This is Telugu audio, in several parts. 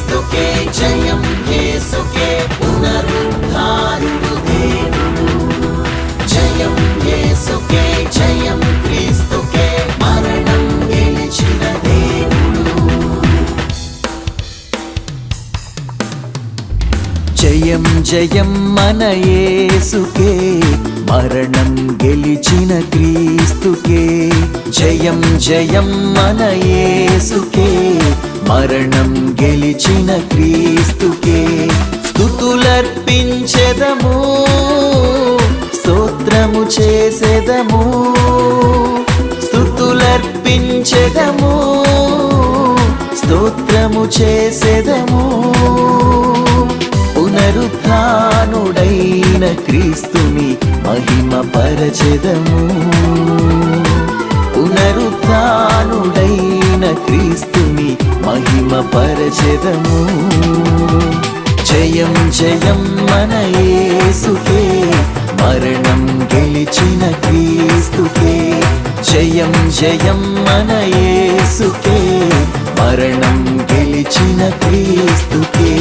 క్రీస్తుకే జయం, యేసుకే పునరుద్ధారుడు దేవుడు. జయం యేసుకే జయం, క్రీస్తుకే మరణం గెలిచిన దేవుడు. జయం జయం మన యేసుకే, మరణం గెలిచిన క్రీస్తుకే. జయం జయం మన యేసుకే, మరణం గెలిచిన క్రీస్తుకే. స్తుతులర్పించెదము, స్తోత్రము చేసెదము. స్తుతులర్పించెదము, స్తోత్రము చేసెదము. పునరుత్థానుడైన క్రీస్తుని మహిమ పరచెదము. పునరుత్థానుడైన క్రీస్తుని మహిమ పరచెదము. జయం జయం మన యేసుకే, మరణం గెలిచిన క్రీస్తుకే. జయం జయం మన యేసుకే, మరణం గెలిచిన క్రీస్తుకే.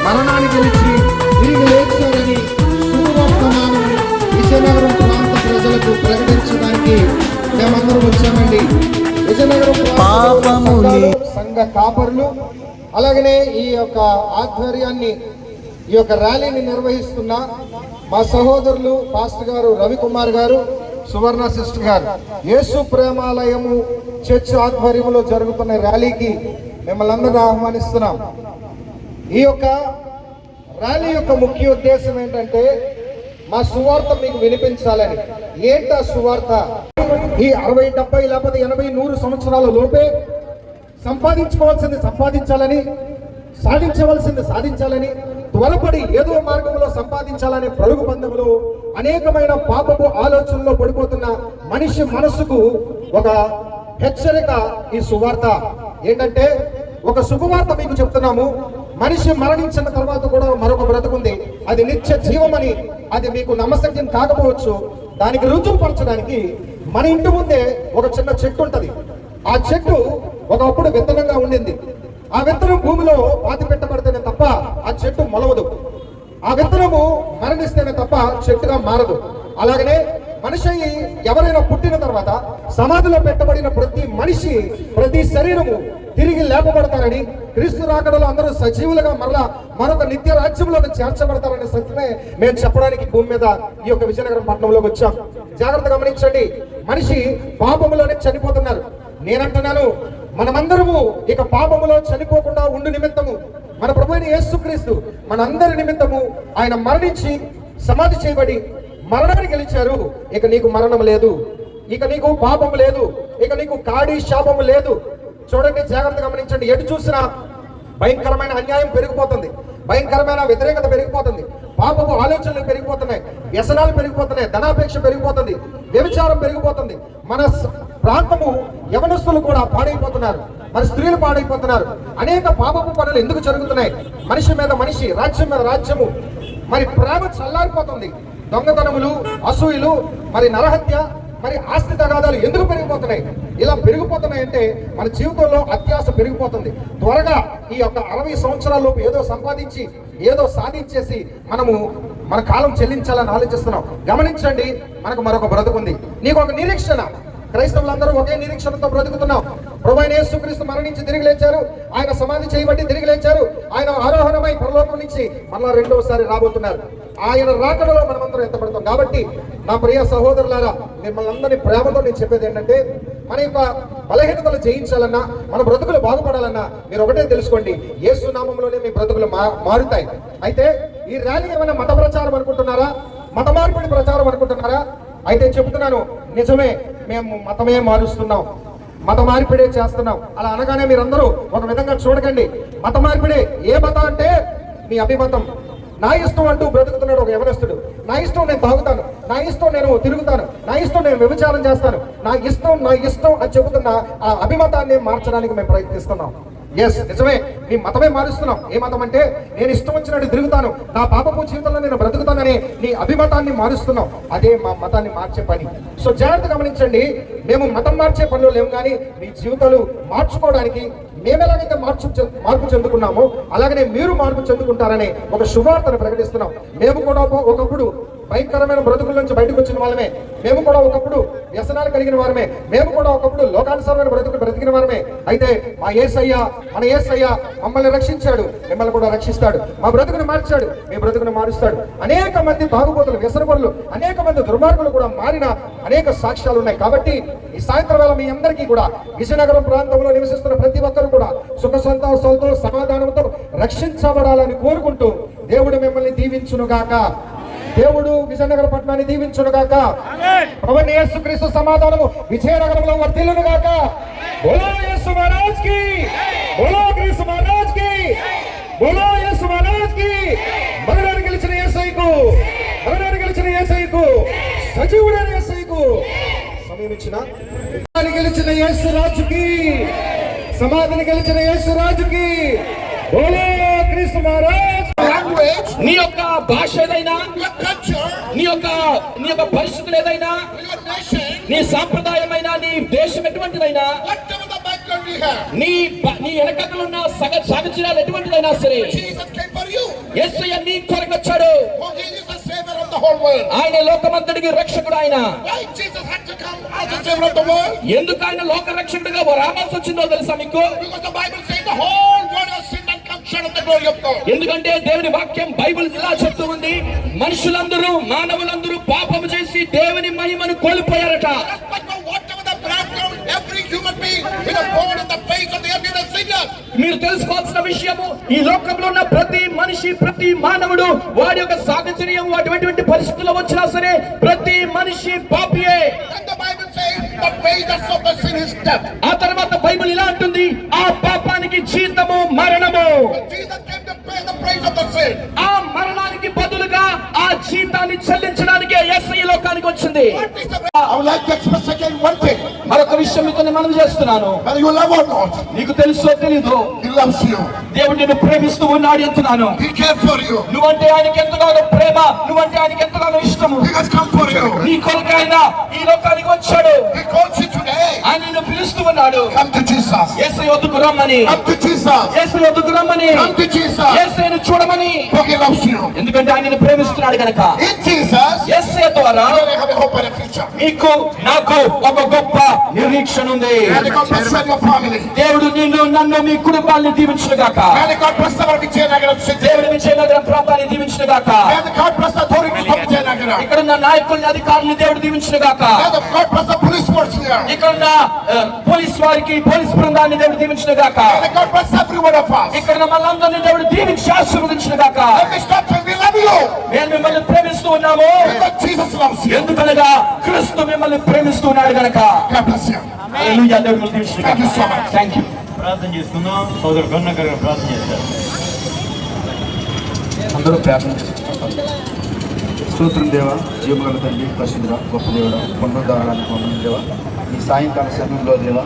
మరణాన్ని గెలిచి తిరిగి లేచారని శుభవర్తమానం విజయనగరం ప్రాంత ప్రజలకు ప్రకటించడానికి మేమందరం వచ్చామండి. విజయనగరం సంఘ కాపరులు అలాగనే ఈ యొక్క ఆధ్వర్యాన్ని, ఈ యొక్క ర్యాలీని నిర్వహిస్తున్న మా సహోదరులు పాస్టర్ గారు రవికుమార్ గారు, సువర్ణ సిస్టర్ గారు, యేసు ప్రేమాలయము చర్చ్ ఆధ్వర్యంలో జరుగుతున్న ర్యాలీకి మిమ్మల్ని అందరూ ఆహ్వానిస్తున్నాం. ఈ యొక్క ర్యాలీ యొక్క ముఖ్య ఉద్దేశం ఏంటంటే మా సువార్త మీకు వినిపించాలని. ఏంటా సువార్త? ఈ 60, 70 లేకపోతే 80, 100 సంవత్సరాల లోపే సంపాదించుకోవాల్సింది సంపాదించాలని, సాధించవలసింది సాధించాలని, త్వరపడి ఏదో మార్గంలో సంపాదించాలనే పరుగు పందెంలో అనేకమైన పాపపు ఆలోచనలో పడిపోతున్న మనిషి మనసుకు ఒక హెచ్చరిక ఈ సువార్త. ఏంటంటే ఒక శుభవార్త మీకు చెప్తున్నాము. మనిషి మరణించిన తర్వాత కూడా మరొక బ్రతుకుంది, అది నిత్య జీవమని. అది మీకు నమ్మశక్యం కాకపోవచ్చు. దానికి రుజువుపరచడానికి మన ఇంటి ముందే ఒక చిన్న చెట్టు ఉంటది. ఆ చెట్టు ఒకప్పుడు విత్తనంగా ఉండింది. ఆ విత్తనం భూమిలో పాతి పెట్టబడితేనే తప్ప ఆ చెట్టు మొలవదు. ఆ విత్తనము మరణిస్తేనే తప్ప చెట్టుగా మారదు. అలాగనే మనిషి ఎవరైనా పుట్టిన తర్వాత సమాధిలో పెట్టబడిన ప్రతి మనిషి, ప్రతి శరీరము తిరిగి లేపబడతారని, క్రీస్తు రాకడలో అందరూ సజీవులుగా మరలా మరొక నిత్య రాజ్యంలోకి చేర్చబడతారనే సత్యమే మేము చెప్పడానికి భూమి మీద ఈ యొక్క విజయనగరం పట్టణంలోకి వచ్చాం. జాగ్రత్త గమనించండి, మనిషి పాపములోనే చనిపోతున్నారు. నేనంటున్నాను, మనమందరము ఇక పాపములో చనిపోకుండా ఉండు నిమిత్తము మన ప్రభువైన యేసుక్రీస్తు మనందరి నిమిత్తము ఆయన మరణించి సమాధి చేయబడి మరణాన్ని గెలిచారు. ఇక నీకు మరణం లేదు, ఇక నీకు పాపం లేదు, ఇక నీకు కాడి శాపము లేదు. చూడండి, జాగ్రత్త గమనించండి. ఎటు చూసినా భయంకరమైన అన్యాయం పెరిగిపోతుంది, భయంకరమైన వ్యతిరేకత పెరిగిపోతుంది, పాపపు ఆలోచనలు పెరిగిపోతున్నాయి, వ్యసనాలు పెరిగిపోతున్నాయి, ధనాపేక్ష పెరిగిపోతుంది, వ్యభిచారం పెరిగిపోతుంది. మన ప్రాంతము యవనస్తులు కూడా పాడైపోతున్నారు, మన స్త్రీలు పాడైపోతున్నారు. అనేక పాపపు పనులు ఎందుకు జరుగుతున్నాయి? మనిషి మీద మనిషి, రాజ్యం మీద రాజ్యము, మరి ప్రేమ చల్లారిపోతుంది. దొంగతనములు, అసూయలు, మరి నరహత్య, మరి ఆస్తి తగాదాలు ఎందుకు పెరిగిపోతున్నాయి? ఇలా పెరిగిపోతున్నాయంటే మన జీవితంలో అత్యాశ పెరిగిపోతుంది. త్వరగా ఈ యొక్క 60 సంవత్సరాలలోపు ఏదో సంపాదించి ఏదో సాధించేసి మనము మన కాలం చెల్లించాలని ఆలోచిస్తున్నాం. గమనించండి, మనకు మరొక బ్రతుకుంది. నీకు ఒక నిరీక్షణ. క్రైస్తవులందరూ ఒకే నిరీక్షణతో బ్రతుకుతున్నాం. ప్రభువైన యేసుక్రీస్తు మరణించి తిరిగి లేచారు, ఆయన సమాధి చేయబట్టి తిరిగి లేచారు, ఆయన ఆరోహణమై పరలోకం నుంచి మళ్ళా రెండవసారి రాబోతున్నారు. ఆయన రాకడలో మనమందరం ఎత్తపడతాం. కాబట్టి నా ప్రియ సహోదరులారా, మిమ్మల్ని అందరినీ ప్రేమతో నేను చెప్పేది ఏంటంటే, మన యొక్క బలహీనతలు జయించాలన్నా, మన బ్రతుకులు బాగుపడాలన్నా మీరు ఒకటే తెలుసుకోండి, యేసు నామములోనే మీ బ్రతుకులు మారుతాయి. అయితే ఈ ర్యాలీ ఏమైనా మత ప్రచారం అనుకుంటున్నారా? మత మార్పిడి ప్రచారం అనుకుంటున్నారా? అయితే చెబుతున్నాను, నిజమే, మేము మతమే మారుస్తున్నాం, మత మార్పిడే చేస్తున్నాం. అలా అనగానే మీరందరూ ఒక విధంగా చూడకండి. మత మార్పిడే. ఏ మతం అంటే మీ అభిమతం, నా ఇష్టం అంటూ బ్రతుకుతున్నాడు ఒక యవనస్తుడు. నా ఇష్టం నేను తాగుతాను, నా ఇష్టం నేను తిరుగుతాను, నా ఇష్టం నేను వ్యభిచారం చేస్తాను, నా ఇష్టం అని చెబుతున్న ఆ అభిమతాన్ని మార్చడానికి మేము ప్రయత్నిస్తున్నాం. ఎస్, నిజమే, నీ మతమే మారుస్తున్నాం. ఏ మతం అంటే నేను ఇష్టం వచ్చినట్టు తిరుగుతాను, నా పాపపు జీవితంలో నేను బ్రతుకుతానని నీ అభిమతాన్ని మారుస్తున్నాం. అదే మా మతాన్ని మార్చే పని. సో జాగ్రత్త గమనించండి, మేము మతం మార్చే పనులు లేవు, కానీ మీ జీవితాలు మార్చుకోవడానికి మేము ఎలాగైతే మార్పు చెందుకున్నామో అలాగనే మీరు మార్పు చెందుకుంటారనే ఒక శుభార్తను ప్రకటిస్తున్నాం. మేము కూడా ఒకప్పుడు భయంకరమైన బ్రతుకుల నుంచి బయటకు వచ్చిన వాళ్ళమే, మేము కూడా ఒకప్పుడు వ్యసనాలు కలిగిన వారమే, మేము కూడా ఒకప్పుడు లోకానుసారమైన బ్రతికిన వారమే. అయితే మన యేసయ్య మమ్మల్ని రక్షించాడు, మిమ్మల్ని కూడా రక్షిస్తాడు. మా బ్రతుకును మార్చాడు, మీ బ్రతుకును మారుస్తాడు. అనేక మంది తాగుబోతులు, వ్యసనపరులు, అనేక మంది దుర్మార్గులు కూడా మారిన అనేక సాక్ష్యాలు ఉన్నాయి. కాబట్టి ఈ సాయంత్రం వేళ మీ అందరికీ కూడా విజయనగరం ప్రాంతంలో నివసిస్తున్న ప్రతి ఒక్కరు కూడా సుఖ సంతోషాలతో సమాధానంతో రక్షించబడాలని కోరుకుంటూ దేవుడు మిమ్మల్ని దీవించునుగాక. దేవుడు విజయనగర పట్టణాన్ని దీవించునుగాక. ప్రభువైన యేసుక్రీస్తు సమాధానము విజయనగరంలో వర్ధిల్లునుగాక. బోలో యేసు మహారాజ్ కి, బోలో క్రీస్తు మహారాజ్ కి, బోలో యేసు మహారాజ్ కి. మరణాన్ని గెలిచిన యేసయ్యకు, మరణాన్ని గెలిచిన యేసయ్యకు, సజీవుడైన యేసయ్యకు సమయం ఇచ్చిన గెలిచిన యేసు రాజుకి, సమాధిని గెలిచిన యేసు రాజుకి, బోలో క్రీస్తు మహారాజ్. నీ యొక్క భాష ఏదైనా, నీ యొక్క పరిస్థితులు ఏదైనా, నీ సాంప్రదాయమైన, నీ దేశం ఎటువంటిదైనా, నీ వెనకలు ఉన్న సహచర్యాలు ఎటువంటిదైనా సరే, యేసయ్య నీ కొరకు వచ్చాడు. ఆయన లోకమంతటికి రక్షకుడు. ఆయన ఎందుకు ఆయన లోక రక్షకుడుగా రావాల్సి వచ్చిందో తెలుసా మీకు? ఎందుకంటే దేవుని వాక్యం బైబిల్ ఇలా చెప్తూ ఉంది, మనుషులందరూ, మానవులందరూ పాపము చేసి దేవుని మహిమను కోల్పోయారట. మీరు తెలుసుకోవాల్సిన విషయము, ఈ లోకంలో ఉన్న ప్రతి మనిషి, ప్రతి మానవుడు వాడి యొక్క సాహచర్యం అటువంటి పరిస్థితుల్లో వచ్చినా సరే ప్రతి మనిషి పాపియే. ఆ తర్వాత బైబిల్ ఇలా అంటుంది, ఆ పాపానికి జీతము మరణము. ఆ మరణానికి బదులుగా ఆ జీతాన్ని చెల్లించడానికి యేసయ్య లోకానికి వచ్చింది. మరొక విషయం మీతో మనం చేస్తున్నాను, నీకు తెలుసో తెలీదు, దేవుడు నిన్ను ప్రేమిస్తూ ఉన్నాడు అంటున్నాను. నువ్వంటే ఆయనకి ఎంతగానో ప్రేమ, నువ్వంటే ఆయనకి ఎంతగానో ఇష్టము. నీ కొరకు ఆయన ఈ లోకానికి వచ్చాడు. ఆయన నిన్ను పిలుస్తూ ఉన్నాడు, యేసయ్య వద్దకు రమ్మని, యేసయ్య వద్దకు రమ్మని, యేసయ్యను చూడమని. ఎందుకంటే ఆయన నిన్ను ప్రేమిస్తున్నాడు కనుక. యేసయ్య ద్వారా నీకు నాకు ఒక గొప్ప నిరీక్షణ ఉంది. దేవుడు నిన్ను, నన్ను, మీ కుటుంబాన్ని దీవించునుగాక. దేవుడు విజయనగరం ప్రాంతాన్ని దీవించునుగాక. ఇక్కడున్న నాయకుల్ని, అధికారులను దేవుడు దీవించునుగాక. ఇక్కడున్న పోలీస్ వారికి, పోలీస్ బృందాన్ని దేవుడు దీవించునుగాక. ఇక్కడ మనందరినీ దేవుడు దీవించి ఆశీర్వదించునుగాక. మేము మిమ్మల్ని ప్రేమిస్తూ ఉన్నాము, ఎందుకనగా క్రీస్తు మిమ్మల్ని ప్రేమిస్తూ ఉన్నాడు కనుక. ప్రార్థన చేసుకుందాం. సోదరు కరుణాకర్ గారు ప్రార్థన చేస్తారు. అందరూ ప్రార్థన చేసుకుంటాం. స్తోత్రం దేవ, జీవగల తండ్రి, పరిశుద్ధ గొప్ప దేవుడ, పునరుద్ధారానికి వందనం దేవ. ఈ సాయంకాల సమయంలో దేవ,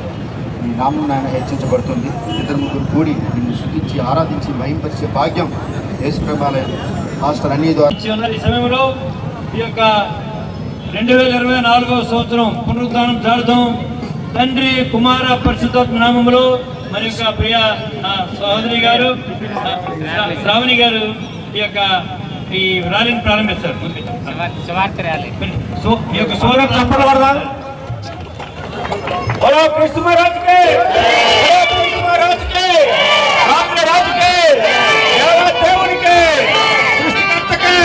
ఈ నామం నాయన హెచ్చించబడుతుంది. ఇద్దరు ముగ్గురు కూడి నిన్ను శుద్ధించి ఆరాధించి మహింపరిచే భాగ్యం యేసు ప్రభాలయం మాస్టర్ అన్ని ద్వారా ఈ సమయంలో ఈ యొక్క 2024వ సంవత్సరం పునరుద్ధానం చాలుతాం. తండ్రి, కుమార, పరిశుద్ధాత్మ నామములో మరి యొక్క ప్రియ సహోదరి గారు శ్రావణి గారు ఈ యొక్క ర్యాలీని ప్రారంభిస్తారు. ఈ యొక్క సోదరు చంపడబడదా? కృష్ణ మహారాజుకే, కృష్ణ మహారాజుకే, రాజుకే, దేవుడికే, సృష్టికర్తకే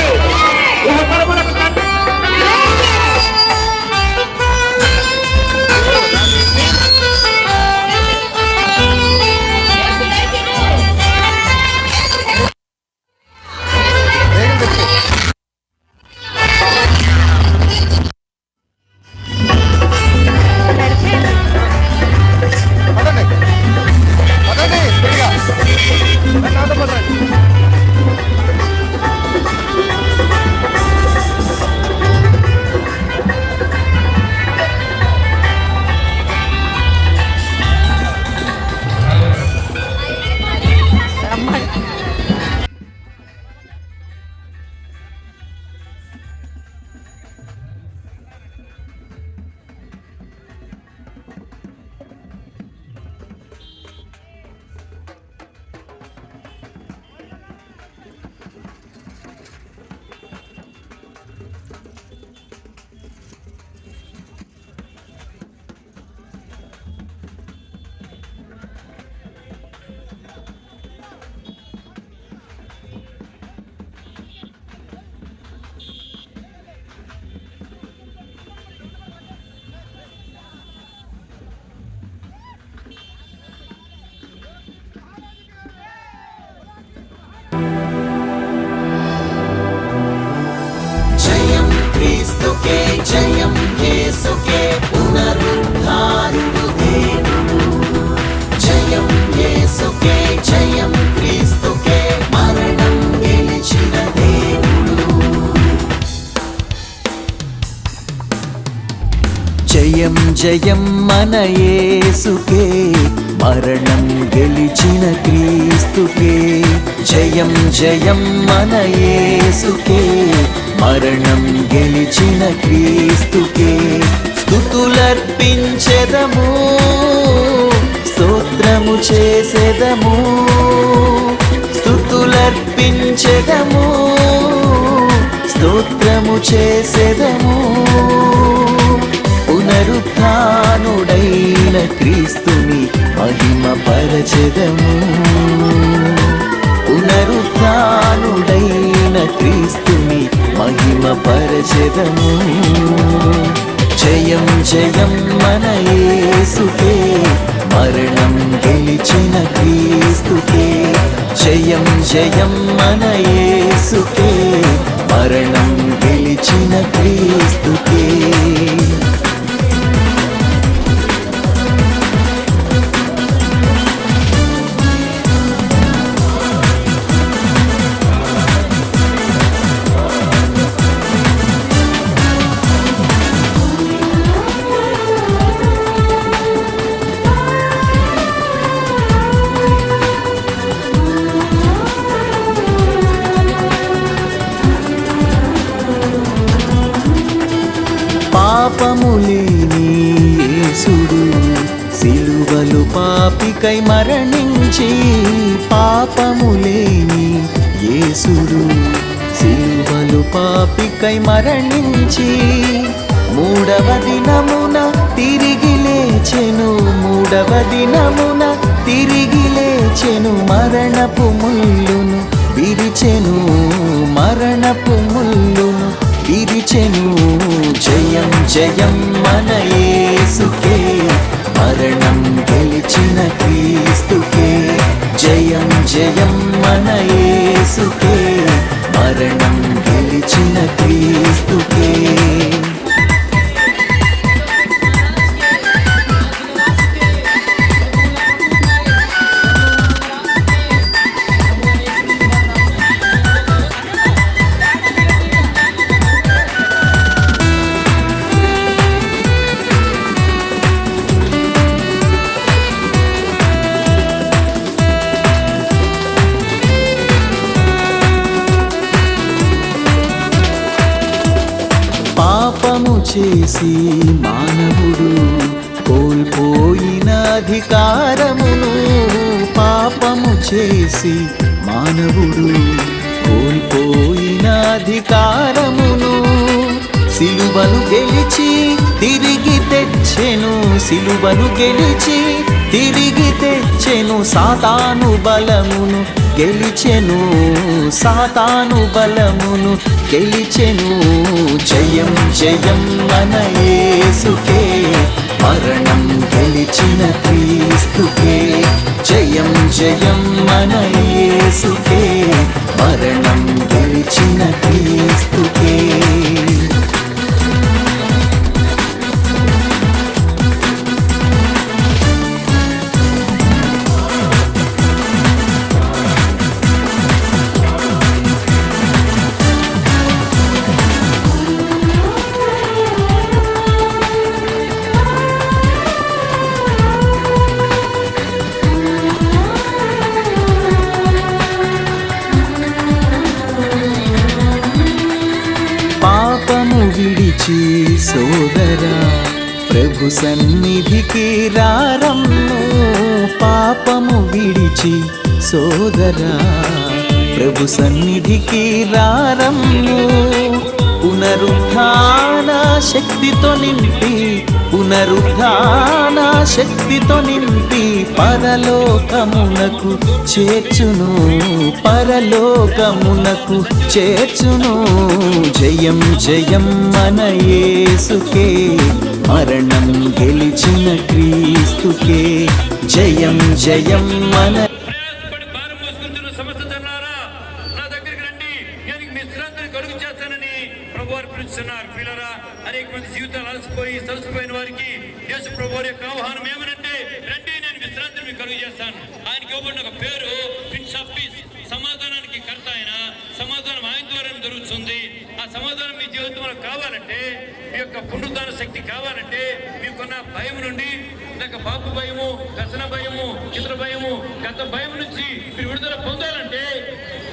పదండి, పదండి, యేసుకే జయం యేసుకే పునరుద్ధారుడు దేవుడు జయం యేసుకే జయం క్రీస్తుకే మరణం గెలిచిన దేవుడు జయం జయం మన యేసుకే మరణం గెలిచిన క్రీస్తుకే జయం జయం మన యేసుకే మరణం గెలిచిన క్రీస్తుకే స్తుతులర్పించెదము స్తోత్రము చేసెదము స్తుతులర్పించెదము స్తోత్రము చేసెదము పునరుత్థానుడైన క్రీస్తుని మహిమ పరచెదము పునరుత్థానుడైన క్రీస్తుని మహిమ పరచెదము జయం జయం మన యేసుకే మరణం గెలిచిన క్రీస్తుకే జయం జయం మన యేసుకే మరణం గెలిచిన క్రీస్తుకే పాపములేని యేసుడు సిలువలు పాపికై మరణించి పాపములేని యేసుడు సిలువలు పాపికై మరణించి మూడవ దినమున తిరిగి లేచెను మూడవ దినమున తిరిగి లేచెను మరణపు ముల్లును విరిచెను మరణపు ముల్లును విరిచెను జయం జయం మన యేసుకే మరణం గెలిచిన క్రీస్తుకే జయం జయం మన యేసుకే మరణం గెలిచిన క్రీస్తుకే పాపము చేసి మానవుడు కోల్పోయిన అధికారమును పాపము చేసి మానవుడు కోల్పోయిన అధికారమును సిలువను గెలిచి తిరిగి తెచ్చెను సిలువను గెలిచి తిరిగి తెచ్చెను సాతాను బలమును గెలిచెను సాతాను బలమును గెలిచెను జయం జయం మన యేసుకే మరణం గెలిచిన క్రీస్తుకే జయం జయం మన యేసుకే మరణం గెలిచిన క్రీస్తుకే పాపము విడిచి సోదరా ప్రభు సన్నిధికి రారమ్ము పాపము విడిచి సోదరా ప్రభు సన్నిధికి రారమ్ము పునరుత్థాన శక్తితో నింపి పునరుత్థాన శక్తితో నింపి పరలోకమునకు చేర్చును పరలోకమునకు చేర్చును జయం జయం మన యేసుకే మరణం గెలిచిన క్రీస్తుకే జయం జయం మన ప్రయాసపడి భారం మోసుకుంటున్న సమస్త జనులారా నా దగ్గరికి రండి నేను మీ శ్రద్ధను కలుగు చేస్తానని ప్రభువారు దాపురిస్తున్నారు. పిల్లరా, అనేక మంది జీవితాలు అలసిపోయిన వారికి యేసు ప్రభువు యొక్క ఆహ్వానం ఏమనంటే, రండి నేను విశ్రాంతిని మీకు కలుగు చేస్తాను. ఆయనకి ఇవ్వబడిన ఒక పేరు ప్రిన్స్ ఆఫ్ పీస్, సమాధానానికి కర్త. ఆయన సమాధానం ఆయన ద్వారా దొరుకుతుంది. ఆ సమాధానం మీ జీవితంలో కావాలంటే, మీ యొక్క పునరుద్ధాన శక్తి కావాలంటే, మీకున్న భయం నుండి, లేక బాబు భయము, దర్శన భయము, ఇతర భయము, గత భయం నుంచి మీరు విడుదల పొందాలంటే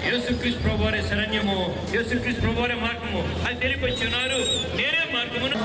యేసుక్రీస్తు ప్రభువారే శరణ్యము, యేసుక్రీస్తు ప్రభువారే మార్గము. అది తెలియపరిచి ఉన్నారు. నేనే మార్గమును.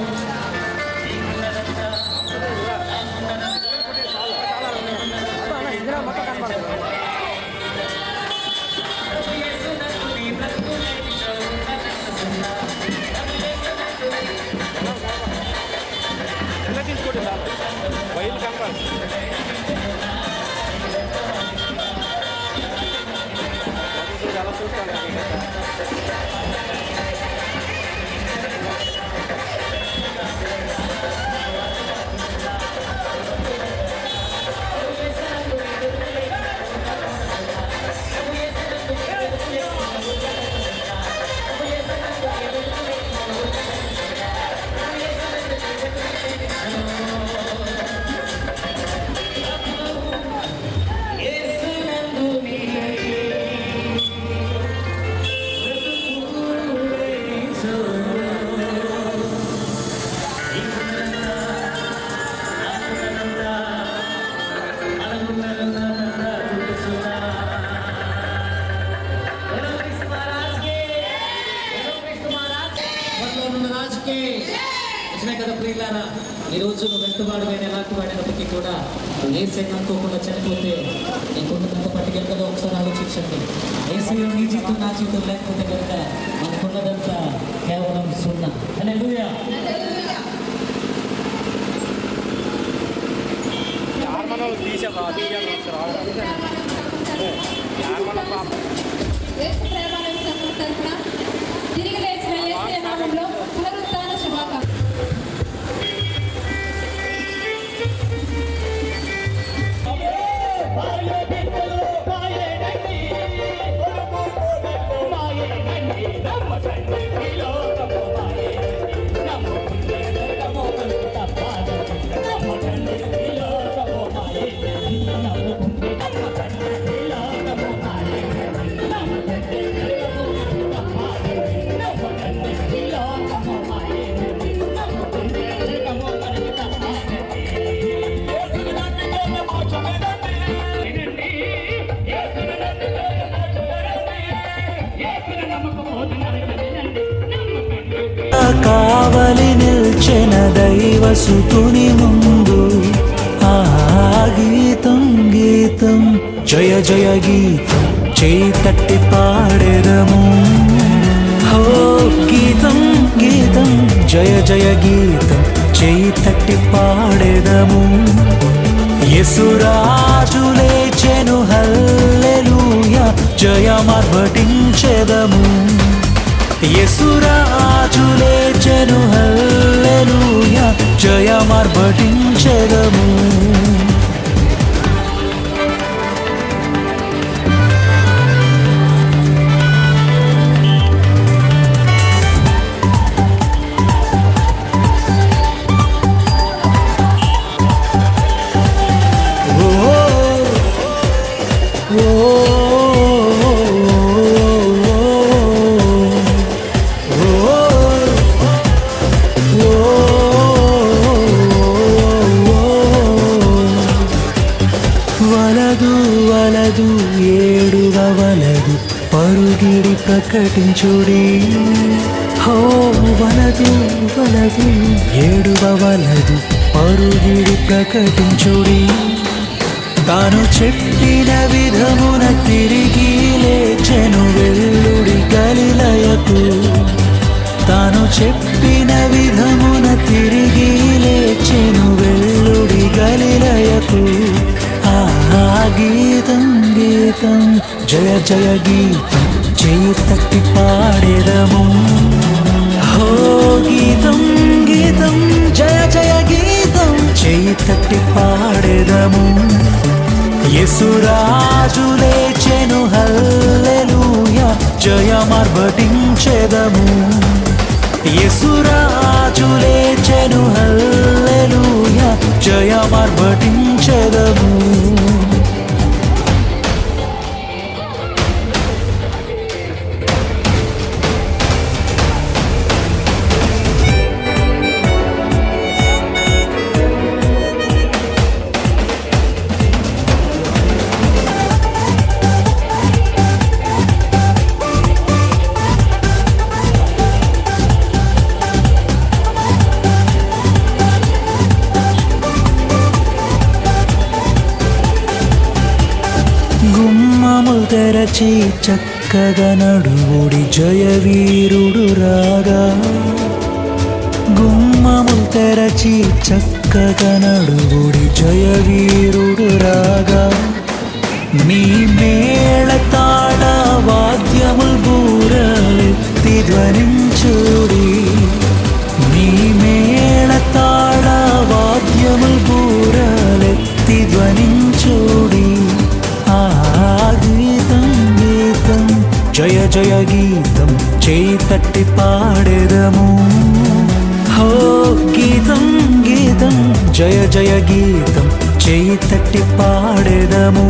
ఈ రోజు నువ్వు వెంటవాడువైన ఎలాంటి వాడినప్పటికీ కూడా ఏసైనా అనుకోకుండా చనిపోతే నీకున్నదంతా పట్టుకెళ్ళగా ఒకసారి ఆలోచించండి. ఏసైలో నీ జీవితం నా జీవితం లేకపోతే కనుక మనకున్నదంతా కేవలం సున్నా. హల్లెలూయా. తిరిగి లేచిన యేసయ్య నామములో పునరుత్థాన శుభాకాంక్షలు. కావలి నిల్చెన దైవసుతుని ముందు ఆ గీతం గీతం జయ జయ గీతం చేయి తట్టి పాడెదము. హో గీతం గీతం జయ జయ గీతం చేయి తట్టి పాడెదము. యేసురాజు లేచెను హల్లెలూయా జయమార్భటించెదము. యేసురాజు లేచెను హల్లెలూయా జయమార్భటించెదము. వలదు ఏడువలదు పరుగిడి ప్రకటించుడి. హో వలదు వలదు ఏడువలదు పరుగిడి ప్రకటించుడి. తాను చెప్పిన విధమున తిరిగి లేచెను వెల్లుడి గలిలయకు. తాను చెప్పిన విధమున తిరిగి లేచెను వెల్లుడి గలిలయకు. గీతం గీతం జయ జయ గీతం చేయి తట్టి పాడెదము. హో గీతం గీతం జయ జయ గీతం చేయి తట్టి పాడెదము. యేసురాజు లేచెను హల్లెలూయా జయమార్భటించెదము. యేసురాజు లేచెను హల్లెలూయా జయమార్భటించెదము. గుమ్మములు తెరచి చక్కగా నడువుడి జయవీరుడు రాగా. గుమ్మములు తెరచి చక్కగా నడువుడి జయవీరుడు రాగా. మీ మేళ తాళ వాద్యముల్ బూరలెత్తి ధ్వనించుడి. మీ మేళ తాళ వాద్యముల్ బూరలెత్తి ధ్వనించుడి. గీతం గీతం జయ జయ గీతం చేయి తట్టి పాడెదము. హో గీతం గీతం జయ జయ గీతం చేయి తట్టి పాడెదము.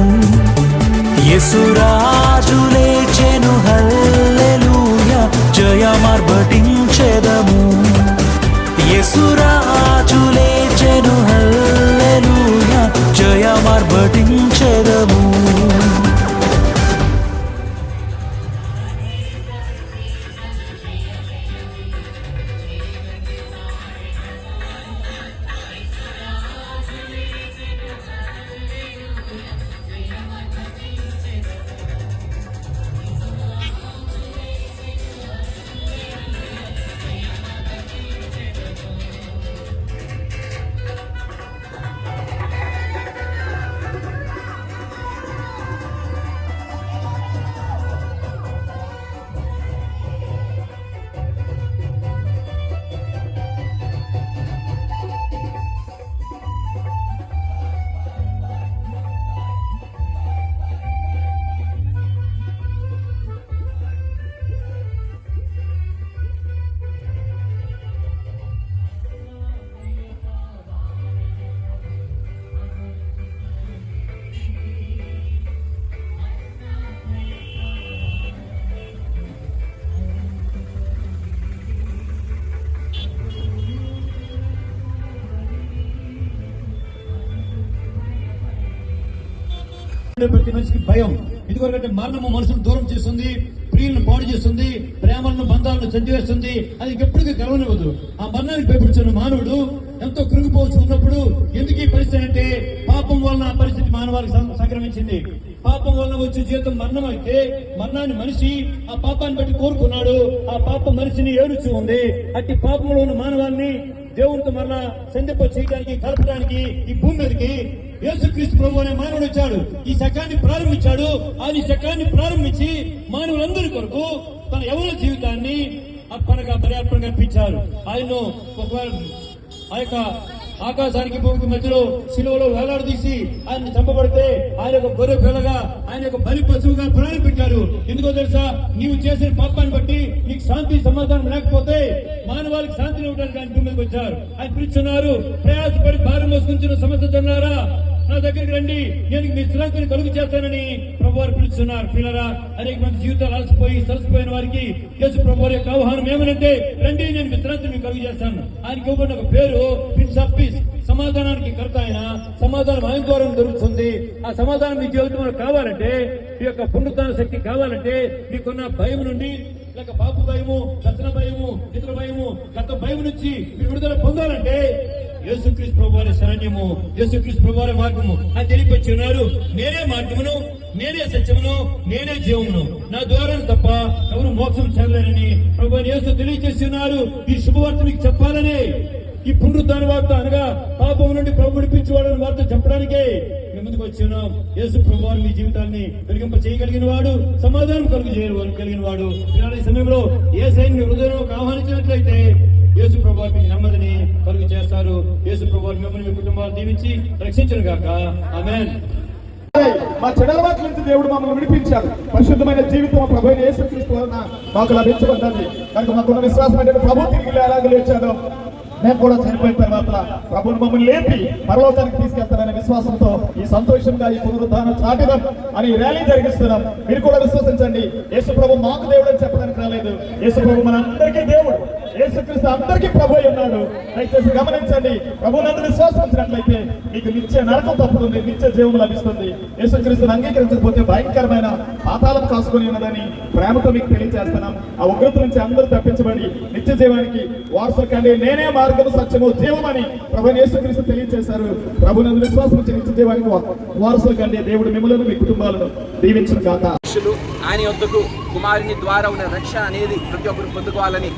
యేసురాజు లేచెను హల్లెలూయా జయమార్భటించెదము. యేసురాజు లేచెను హల్లెలూయా జయమార్భటించెదము. ప్రతి మనిషికి భయం. ఎందుకంటే మరణము మనసును దూరం చేస్తుంది, ప్రియులను పాడు చేస్తుంది, ప్రేమలను బంధాలను చంపివేస్తుంది. అది ఎప్పటికీ కలవనివ్వదు. ఆ మరణానికి భయపడుతున్న మానవుడు ఎంతో కృంగిపోవచ్చు ఉన్నప్పుడు ఎందుకు ఈ పరిస్థితి అంటే పాపం వలన ఆ పరిస్థితి మానవానికి సంక్రమించింది. పాపం వలన వచ్చే జీవితం మరణం అయితే మరణాన్ని మనిషి ఆ పాపాన్ని బట్టి కోరుకున్నాడు. ఆ పాపం మనిషిని ఏడుచూ ఉంది. అట్టి పాపంలో ఉన్న మానవాన్ని దేవునితో మరలా సంధింప చేయడానికి కలపడానికి ఈ భూమి మీదకి యేసుక్రీస్తు ప్రభు అనే మానవుడు వచ్చాడు. ఈ శకాన్ని ప్రారంభించాడు. ఆయన ఈ శకాన్ని ప్రారంభించి మానవులందరి కొరకు తన యవ్వన జీవితాన్ని అర్పణగా బలియార్పణ కల్పించారు. ఆయన్ను ఒకవేళ ఆ యొక్క ఆకాశానికి భూమికి మధ్యలో శిలువలో వేలాడదీసి ఆయన చంపబడితే ఆయన ఒక గొర్రె పిల్లగా ఆయన ఒక బలి పశువుగా ప్రాణం పెట్టారు. ఎందుకో తెలుసా? నీవు చేసిన పాపాన్ని బట్టి నీకు శాంతి సమాధానం లేకపోతే మానవాళికి శాంతిని ఇవ్వడానికి ఆయన భూమికి వచ్చారు. ఆయన పిలుస్తున్నారు, ప్రయాసపడి భారం మోసుకుంటున్న సమస్య జన్నారా నా దగ్గరికి రండి, నేను మీ శ్రాంతిని కలుగు చేస్తానని ప్రభు వారు పిలుస్తున్నారు. పిల్లరా, అనేక మంది జీవితాలు అలసిపోయి సలసిపోయిన వారికి యేసు ప్రభు వారి యొక్క ఆహ్వానం ఏమనంటే రండి, నేను మీ శ్రాంతిని కలుగు చేస్తాను. ఆయనకి ఇవ్వబడిన ఒక పేరు ప్రిన్స్ ఆఫ్ పీస్, సమాధానానికి కర్త ఆయన. సమాధానం ఆయన ద్వారా దొరుకుతుంది. ఆ సమాధానం మీ జీవితంలో కావాలంటే, మీ యొక్క పునరుత్థాన శక్తి కావాలంటే, మీకున్న భయం నుండి లేక పాపు భయము, దర్శన భయము, ఇతర భయము, గత భయం నుంచి మీరు విడుదల పొందాలంటే యేసుక్రీస్తు ప్రభువారి శరణ్యము, యేసుక్రీస్తు ప్రభువారి మార్గము అని తెలియపచ్చి ఉన్నారు. నేనే మార్గమును, నేనే సత్యమును, నేనే జీవమును, నా ద్వారా తప్ప ఎవరు మోక్షం చెందలేరని ప్రభువు యేసు తెలియజేసి ఉన్నారు. ఈ శుభవార్త మీకు చెప్పాలని, ఈ పునరుద్ధాన వార్త అనగా పాపం నుండి ప్రభు విడిపించేవాడని వార్త చెప్పడానికే మేము ముందుకు వచ్చి ఉన్నాం. యేసు ప్రభువారు మీ జీవితాన్ని వెలిగింప చేయగలిగిన వాడు, సమాధానం కలిగిన వాడు. ఈ సమయంలో ఏ సైన్యం హృదయంలో ఆహ్వానించినట్లయితే యేసు ప్రభువారు మీకు నెమ్మదిని కలుగు చేస్తారు. యేసు ప్రభువారు మిమ్మల్ని మీ కుటుంబాన్ని దీవించి రక్షించను గాక. ఆమేన్. మా చెడలవాట్ల నుంచి దేవుడు మమ్మల్ని విడిపించాడు. పరిశుద్ధమైన జీవితం ప్రభు అయిన యేసుక్రీస్తు వలన మాకు లభించబడ్డది. కనుక మాకున్న విశ్వాసం అంటే ప్రభు తిరిగి ఎలాగ లేచాడో మేము కూడా చనిపోయిన తర్వాత ప్రభువును మమ్మల్ని లేపి పరలోకానికి తీసుకెళ్తారనే విశ్వాసంతో ఈ సంతోషంగా ఈ పునరుద్ధానం చాటిదాం అని ర్యాలీ జరిగిస్తున్నాం. మీరు కూడా విశ్వసించండి. యేసు ప్రభు మాకు దేవుడు అని చెప్పడానికి రాలేదు. యేసు ప్రభు మన అందరికీ దేవుడు. యేసుక్రీస్తు అందరికీ ప్రభు అయి ఉన్నాడు. దయచేసి గమనించండి. ప్రభువునందు విశ్వాసం ఉంచినట్లయితే మీకు నిత్య నరకం తప్పుతుంది, నిత్య జీవం లభిస్తుంది. యేసుక్రీస్తుని అంగీకరించకపోతే భయంకరమైన పాతాళం కాసుకొని ఉన్నదని ప్రేమతో మీకు తెలియజేస్తున్నాం. ఆ ఉగ్రత నుంచి అందరూ తప్పించబడి నిత్య జీవానికి వారసులు కండి. నేనే మార్గము సత్యము జీవమని ప్రభు యేసుక్రీస్తు తెలియజేశారు. ప్రభువునందు విశ్వాసం ఉంచి నిత్య జీవానికి వారసులు కండి. దేవుడు మిమ్మల్ని మీ కుటుంబాలను దీవించును గాక. ఆయన యొద్దకు కుమారుని ద్వారా ఉన్న రక్షణ అనేది ప్రతి ఒక్కరు పొందుకోవాలని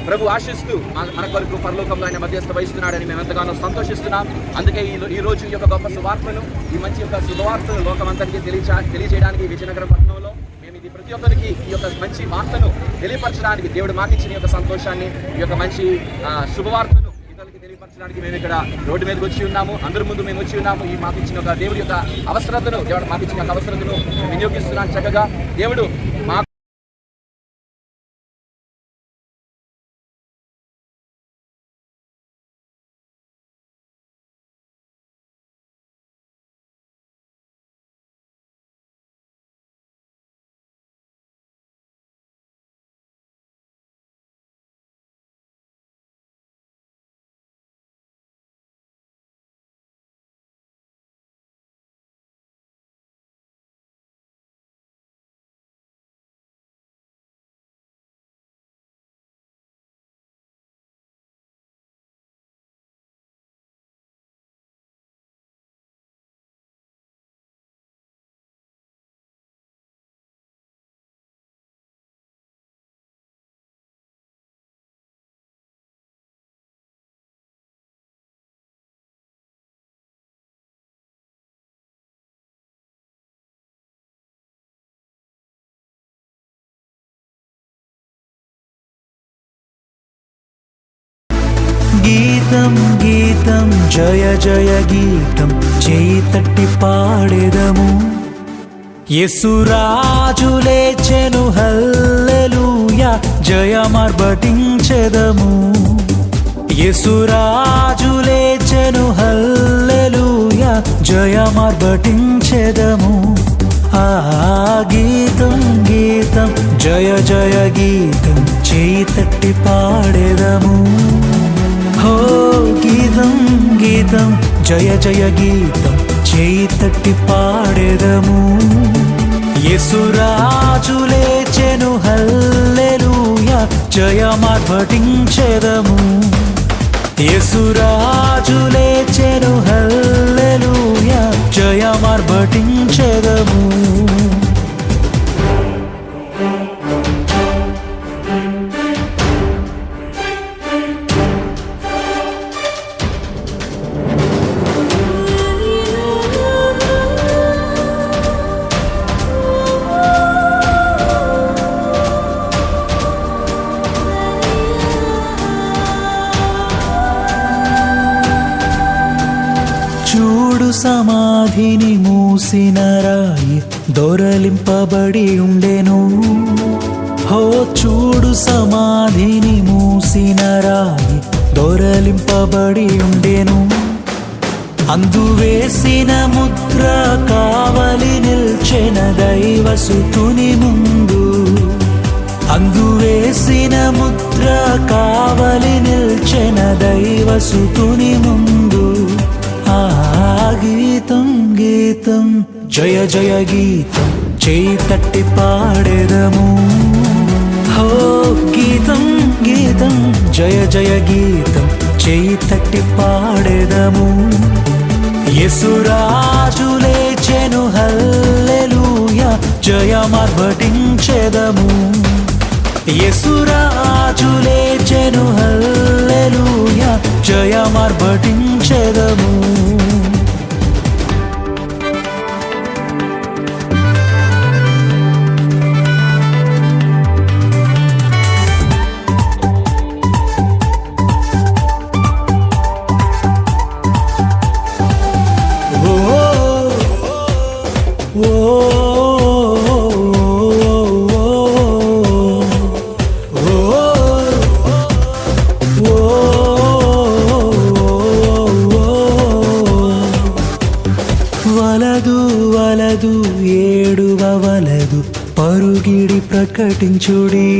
ప్రభు ఆశిస్తూ మన కొరకు పరలోకంలో ఆయన మధ్యస్థ వహిస్తున్నాడని మేము ఎంతగానో సంతోషిస్తున్నాం. అందుకే ఈ రోజు ఈ యొక్క గొప్ప సువార్తను, ఈ మంచి యొక్క శుభవార్తను లోకమంతటికి తెలియజేయడానికి విజయనగరం పట్టణంలో మేము ఇది ప్రతి ఒక్కరికి ఈ యొక్క మంచి వార్తను తెలియపరచడానికి దేవుడు మాకు ఇచ్చిన యొక్క సంతోషాన్ని, ఈ యొక్క మంచి శుభవార్తను ఇతరులకి తెలియపరచడానికి మేము ఇక్కడ రోడ్డు మీదకి వచ్చి ఉన్నాము. అందరి ముందు మేము వచ్చి ఉన్నాము. ఈ మాకు ఇచ్చిన ఒక దేవుడి యొక్క అవసరతను, దేవుడు మాకు ఇచ్చిన యొక్క అవసరతను వినియోగిస్తున్నాను. చక్కగా దేవుడు మా గీతం గీతం జయ జయ గీతం చేయి తట్టి పాడెదము. యేసురాజు లేచెను హల్లెలూయా జయమార్భటించెదము. యేసురాజు లేచెను హల్లెలూయా జయమార్భటించెదము. ఆ గీతం గీతం జయ జయ గీతం చేయి తట్టి పాడెదము. హో గీతం గీతం జయ జయ గీతం చేయి తట్టి పాడెదము. యేసురాజు లేచెను హల్లెలూయా జయమార్భటించెదము. యేసురాజు లేచెను హల్లెలూయా జయమార్భటించెదము. సమాధిని మూసిన రాయి దొరలింపబడి ఉండెను. హో చూడు సమాధిని మూసిన రాయి దొరలింపబడి ఉండెను. అందువేసిన ముద్ర కావలి నిల్చెన దైవసుతుని ముందు. అందువేసిన ముద్ర కావలి నిల్చెన దైవసుతుని ముందు. ఆ గీతం గీతం జయ జయ గీతం చేయి తట్టి పాడెదము. హో గీతం గీతం జయ జయ గీతం చేయి తట్టి పాడెదము. యేసురాజు లేచెను హల్లెలూయా జయమార్భటించెదము. యేసురాజు లేచెను హల్లెలూయా జయమార్భటించెదము. ఓ వలదు ఏడువవలదు పరుగిడి ప్రకటించుడి.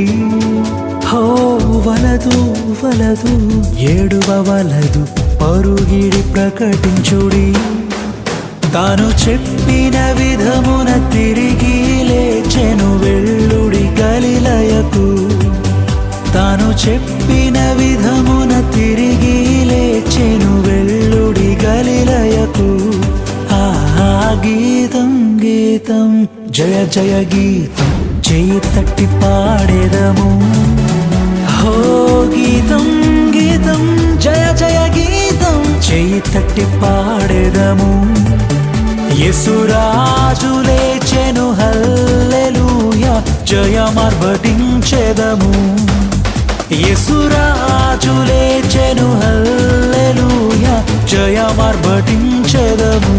హో వలదు వలదు ఏడువవలదు పరుగిడి ప్రకటించుడి. తాను చెప్పిన విధమున తిరిగి లేచెను వెళ్ళుడి గలిలయకు. తాను చెప్పిన విధమున తిరిగి లేచెను వెళ్ళుడి గలిలయకు. ఆ గీతం గీతం జయ జయ గీతం చేయి తట్టి పాడేదము. హో గీతం గీతం జయ జయ గీతం చేయి తట్టి పాడేదము. యేసురాజు లేచెను హల్లెలూయా జయమార్భటించెదము. యేసురాజు లేచెను హల్లెలూయా జయమార్భటించెదము.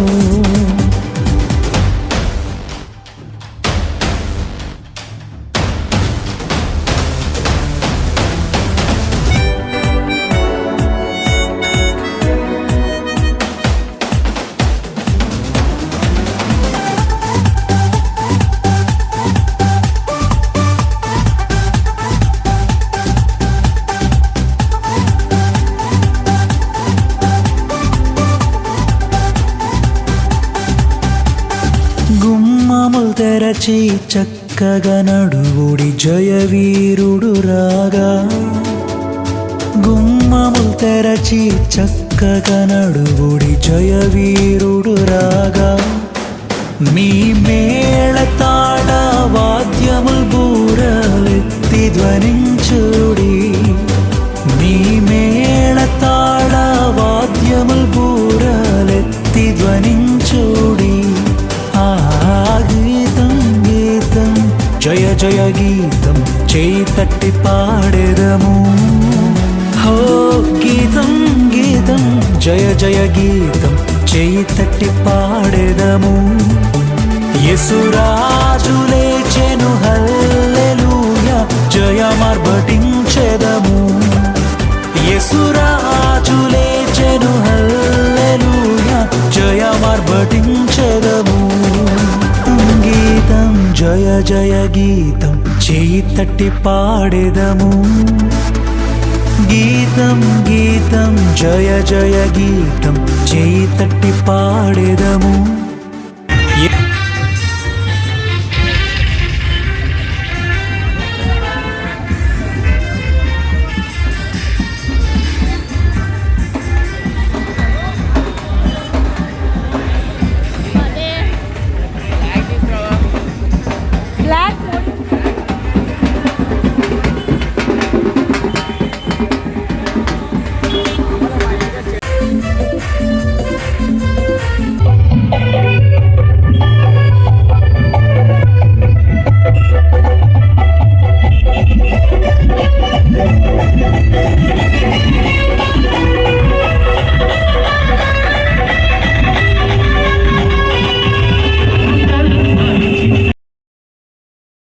గుమ్మములు తెరచి చక్కగా నడువుడి జయవీరుడు రాగా. గుమ్మములు తెరచి చక్కగా నడువుడి జయవీరుడు రాగా. మీ మేళతాళ వాద్యముల్ బూరలెత్తి ధ్వనించుడి. మీ మేళతాళ వాద్యముల్ బూరలెత్తి ధ్వనించుడి. ఆ గీతం గీతం జయ జయ గీతం చేయి తట్టి పాడేదము. హో గీతం గీతం జయ జయ గీతం చేయి తట్టి పాడేదము. యేసురాజు లేచెను హల్లెలూయా జయమార్భటించెదము. యేసురాజు లేచెను హల్లెలూయా జయమార్భటించెదము. గీతం జయ జయ గీతం చేయి తట్టి పాడేదము. గీతం గీతం జయ జయ గీతం చేయి తట్టి పాడేదము.